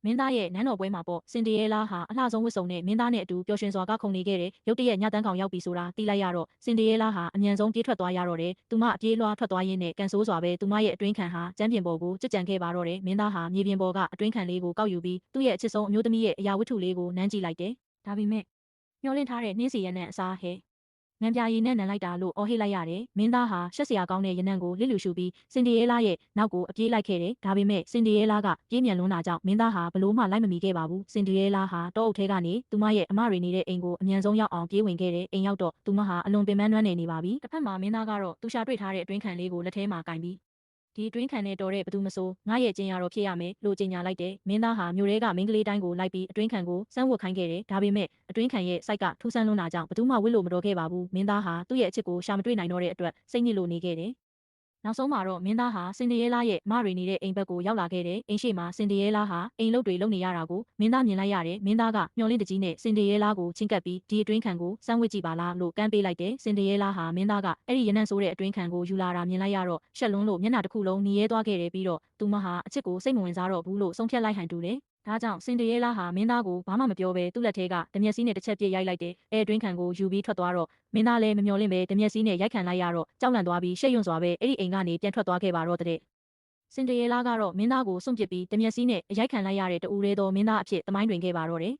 မင်းသားရဲ့နန်းတော်ပွဲမှာပေါ့စင်ဒီရဲလာဟာအလှဆုံးဝတ်စုံနဲ့မင်းသားနဲ့အတူပျော်ရွှင်စွာကခုန်နေခဲ့တယ်ရုတ်တရက်ညတန်းကောင်ရောက်ပြီဆိုတာသိလိုက်ရတော့စင်ဒီရဲလာဟာအမြန်ဆုံးပြေးထွက်သွားရတော့တယ်သူမအပြေးလွှားထွက်သွားရင်းနဲ့ကန်ဆိုးစွာပဲသူမရဲ့အတွင်းခံဟာကျမ်းပြင်ပေါ်ကိုကြက်ကြံခဲ့ပါတော့တယ်မင်းသားဟာမြေပြင်ပေါ်ကအတွင်းခံလေးကိုကောက်ယူပြီးသူ့ရဲ့အချစ်ဆုံးအမျိုးသမီးရဲ့အရာဝတ္ထုလေးကိုနမ်းကြည့်လိုက်တယ်ဒါပေမဲ့မျောလင့်ထားတဲ့နှင်းစီရနံအစားဟဲငံပြာရည်နဲ့နံလိုက်တာလို့အော်ဟစ်လိုက်ရတယ်မင်းသားဟာရှက်စရာကောင်းတဲ့ရနံကိုလစ်လူရှုပြီးစင်ဒီရဲလာရဲ့နောက်ကိုအပြေးလိုက်ခဲ့တယ်ဒါပေမဲ့စင်ဒီရဲလာကပြေးမြန်လွန်းတာကြောင့်မင်းသားဟာဘလို့မှလိုက်မမီခဲ့ပါဘူးစင်ဒီရဲလာဟာတောအုပ်ထဲကနေသူမရဲ့အမတွေနေတဲ့အိမ်ကိုအမြန်ဆုံးရောက်အောင်ပြေးဝင်ခဲ့တယ်အိမ်ရောက်တော့သူမဟာအလွန်ပင်ပန်းနွမ်းနယ်နေပါပြီတစ်ဖက်မှာမင်းသားကတော့သူရှာတွေ့ထားတဲ့အတွင်းခံလေးကိုလက်ထဲမှာကင်ပြီးဒီအတွင်းခံနဲ့တော်တဲ့ဘသူမဆိုငါရဲ့ကျင်ရတော့ဖြစ်ရမယ်လို့ကြေညာလိုက်တယ်မင်းသားဟာမြို့ထဲကမိန်းကလေးတိုင်းကိုလိုက်ပြီးအတွင်းခံကိုစမ်းဝတ်ခိုင်းခဲ့တယ်ဒါပေမဲ့အတွင်းခံရဲ့စိုက်ကထူးဆန်းလွန်းတာကြောင့်ဘသူမှဝစ်လို့မတော်ခဲ့ပါဘူးမင်းသားဟာသူ့ရဲ့အချစ်ကိုရှာမတွေ့နိုင်တော့တဲ့အတွက်စိတ်ညစ်လို့နေခဲ့တယ်နောက်ဆုံးမှာတော့မင်းသားဟာစင်ဒီရဲလာရဲ့မတွေနေတဲ့အိမ်ဘက်ကိုရောက်လာခဲ့တယ်။အိမ်ရှိမှာစင်ဒီရဲလာဟာအိမ်လုပ်တွေလုပ်နေရတာကိုမင်းသားမြင်လိုက်ရတယ်။မင်းသားကမျောလင့်တကြီးနဲ့စင်ဒီရဲလာကိုချင်းကပ်ပြီးဒီအတွင်းခံကိုစမ်းဝစ်ကြည့်ပါလားလို့ကမ်းပေးလိုက်တယ်။စင်ဒီရဲလာဟာမင်းသားကအဲ့ဒီရနံ့ဆိုးတဲ့အတွင်းခံကိုယူလာတာမြင်လိုက်ရတော့ရှက်လွန်းလို့မျက်နှာတစ်ခုလုံးနီရဲသွားခဲ့တယ်ပြီးတော့သူမဟာအချစ်ကိုစိတ်မဝင်စားတော့ဘူးလို့ဆုံးဖြတ်လိုက်ဟန်တူတယ်။ဒါကြောင့်စင်ဒီရဲလာဟာမင်းသားကိုဘာမှမပြောဘဲသူ့လက်ထဲကဓမျက်စည်းနဲ့တစ်ချက်ပြစ်ရိုက်လိုက်တယ်။အဲအတွင်းခံကိုယူပြီးထွက်သွားတော့မင်းသားလည်းမမျှော်လင့်ပဲဓမျက်စည်းနဲ့ရိုက်ခံလိုက်ရတော့ကြောက်လန့်သွားပြီးရှက်ရွံ့စွာပဲအဲ့ဒီအိမ်ကနေပြန်ထွက်သွားခဲ့ပါတော့တဲ့စင်ဒီရဲလာကတော့မင်းသားကိုစွန့်ပစ်ပြီးဓမျက်စည်းနဲ့အရိုက်ခံလိုက်ရတဲ့တူရဲသောမင်းသားအဖြစ်သမိုင်းတွင်ခဲ့ပါတော့တယ်